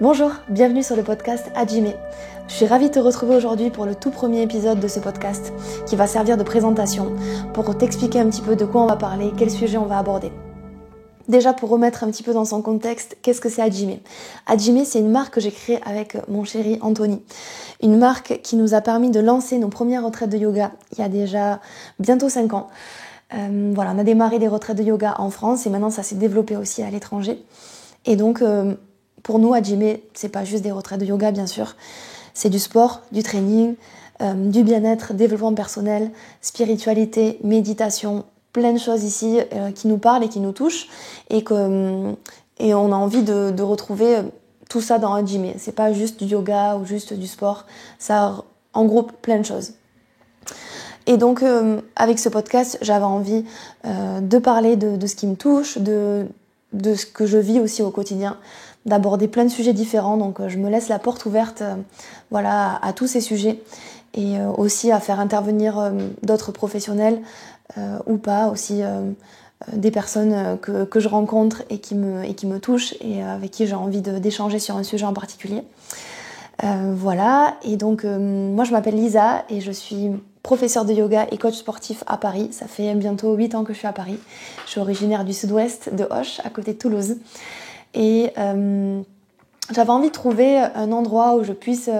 Bonjour, bienvenue sur le podcast Hajime. Je suis ravie de te retrouver aujourd'hui pour le tout premier épisode de ce podcast qui va servir de présentation pour t'expliquer un petit peu de quoi on va parler, quel sujet on va aborder. Déjà pour remettre un petit peu dans son contexte, qu'est-ce que c'est Hajime ? Hajime, c'est une marque que j'ai créée avec mon chéri Anthony. Une marque qui nous a permis de lancer nos premières retraites de yoga il y a déjà bientôt 5 ans. On a démarré des retraites de yoga en France et maintenant ça s'est développé aussi à l'étranger. Et donc pour nous, Hajime, c'est pas juste des retraites de yoga bien sûr, c'est du sport, du training, du bien-être, développement personnel, spiritualité, méditation, plein de choses ici qui nous parlent et qui nous touchent et on a envie de retrouver tout ça dans Hajime. C'est pas juste du yoga ou juste du sport, ça regroupe plein de choses. Et donc avec ce podcast, j'avais envie de parler de ce qui me touche, de ce que je vis aussi au quotidien, d'aborder plein de sujets différents. Donc je me laisse la porte ouverte à tous ces sujets et aussi à faire intervenir d'autres professionnels ou pas, aussi des personnes que je rencontre et qui me touchent et avec qui j'ai envie d'échanger sur un sujet en particulier. Et donc moi je m'appelle Lisa et je suis professeure de yoga et coach sportif à Paris. Ça fait bientôt 8 ans que je suis à Paris. Je suis originaire du sud-ouest de Auch, à côté de Toulouse. Et j'avais envie de trouver un endroit où je puisse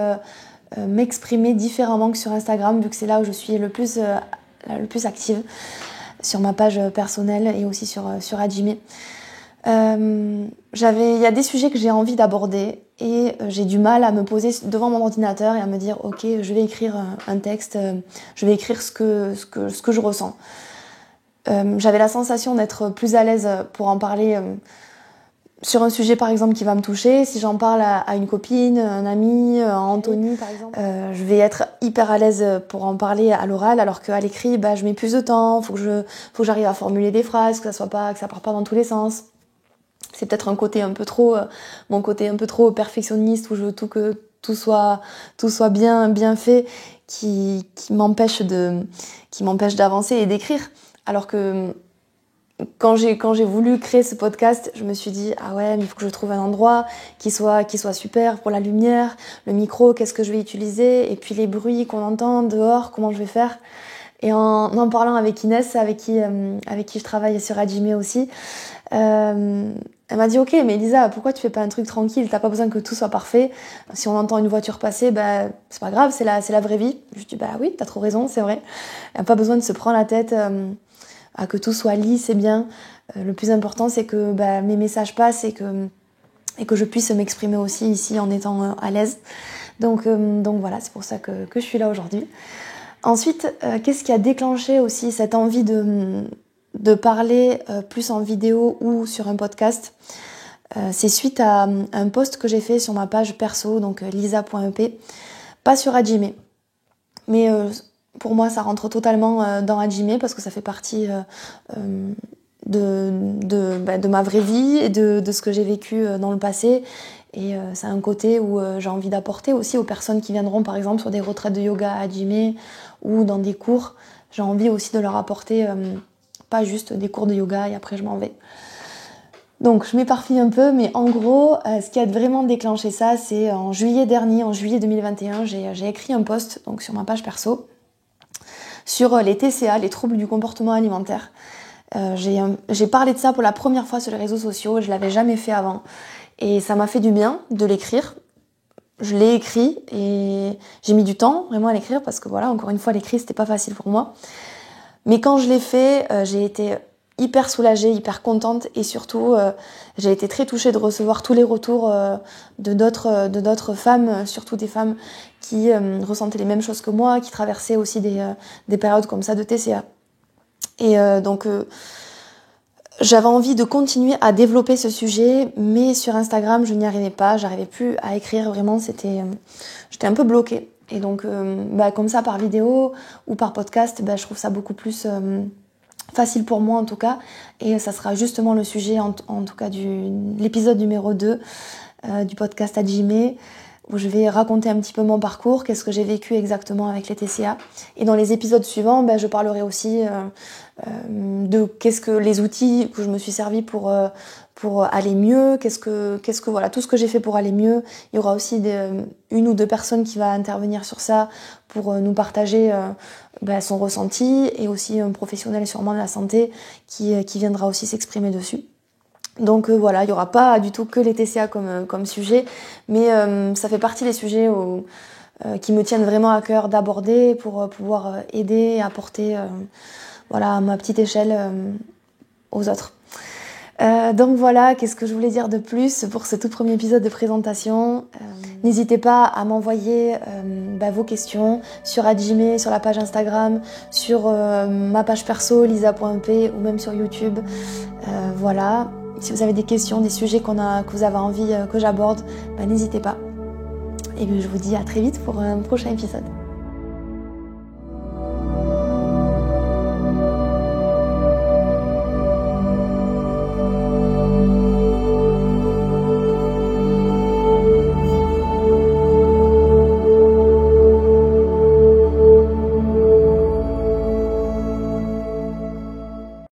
m'exprimer différemment que sur Instagram, vu que c'est là où je suis le plus active, sur ma page personnelle et aussi sur Hajime. Il y a des sujets que j'ai envie d'aborder et j'ai du mal à me poser devant mon ordinateur et à me dire ok, je vais écrire un texte, je vais écrire ce que je ressens. J'avais la sensation d'être plus à l'aise pour en parler sur un sujet par exemple qui va me toucher. Si j'en parle à une copine, un ami, à Anthony par exemple, je vais être hyper à l'aise pour en parler à l'oral, alors qu'à l'écrit je mets plus de temps, faut que j'arrive à formuler des phrases, que ça parte pas dans tous les sens. C'est peut-être un côté un peu trop mon côté un peu trop perfectionniste où je veux que tout soit bien fait qui m'empêche d'avancer et d'écrire. Alors que quand j'ai voulu créer ce podcast, je me suis dit ah ouais, mais il faut que je trouve un endroit qui soit super pour la lumière, le micro, qu'est-ce que je vais utiliser, et puis les bruits qu'on entend dehors, comment je vais faire. Et en parlant avec Inès, avec qui je travaille sur Hajime aussi, elle m'a dit ok, mais Lisa, pourquoi tu fais pas un truc tranquille, t'as pas besoin que tout soit parfait. Si on entend une voiture passer, c'est pas grave, c'est la vraie vie. Je lui dis oui, t'as trop raison, c'est vrai. Y a pas besoin de se prendre la tête à que tout soit lisse et bien. Le plus important, c'est que mes messages passent et que je puisse m'exprimer aussi ici en étant à l'aise. Donc voilà, c'est pour ça que je suis là aujourd'hui. Ensuite, qu'est-ce qui a déclenché aussi cette envie de parler plus en vidéo ou sur un podcast ? C'est suite à un post que j'ai fait sur ma page perso, donc lisa.ep, pas sur Hajime. Mais pour moi, ça rentre totalement dans Hajime parce que ça fait partie de ma vraie vie et de ce que j'ai vécu dans le passé. Et c'est un côté où j'ai envie d'apporter aussi aux personnes qui viendront par exemple sur des retraites de yoga à Hajime ou dans des cours. J'ai envie aussi de leur apporter pas juste des cours de yoga et après je m'en vais. Donc je m'éparpille un peu, mais en gros, ce qui a vraiment déclenché ça, c'est en juillet dernier, en juillet 2021, j'ai écrit un post donc sur ma page perso sur les TCA, les troubles du comportement alimentaire. J'ai parlé de ça pour la première fois sur les réseaux sociaux, je l'avais jamais fait avant. Et ça m'a fait du bien de l'écrire. Je l'ai écrit et j'ai mis du temps vraiment à l'écrire parce que encore une fois, l'écrit c'était pas facile pour moi. Mais quand je l'ai fait, j'ai été hyper soulagée, hyper contente et surtout j'ai été très touchée de recevoir tous les retours de d'autres femmes, surtout des femmes qui ressentaient les mêmes choses que moi, qui traversaient aussi des périodes comme ça de TCA. Et j'avais envie de continuer à développer ce sujet, mais sur Instagram, je n'y arrivais pas, j'arrivais plus à écrire vraiment, j'étais un peu bloquée. Et donc, comme ça, par vidéo ou par podcast, je trouve ça beaucoup plus facile pour moi en tout cas. Et ça sera justement le sujet, en tout cas, l'épisode numéro 2 du podcast Hajime, où je vais raconter un petit peu mon parcours, qu'est-ce que j'ai vécu exactement avec les TCA. Et dans les épisodes suivants, je parlerai aussi de qu'est-ce que les outils que je me suis servi pour pour aller mieux, voilà, tout ce que j'ai fait pour aller mieux. Il y aura aussi une ou deux personnes qui va intervenir sur ça pour nous partager son ressenti, et aussi un professionnel sûrement de la santé qui viendra aussi s'exprimer dessus. Donc voilà, il n'y aura pas du tout que les TCA comme sujet, mais ça fait partie des sujets qui me tiennent vraiment à cœur d'aborder pour pouvoir aider et apporter à ma petite échelle aux autres. Donc voilà, qu'est-ce que je voulais dire de plus pour ce tout premier épisode de présentation. N'hésitez pas à m'envoyer vos questions sur @gmail, sur la page Instagram, sur ma page perso lisa.p, ou même sur YouTube. Voilà, si vous avez des questions, des sujets que vous avez envie que j'aborde, n'hésitez pas. Et puis je vous dis à très vite pour un prochain épisode.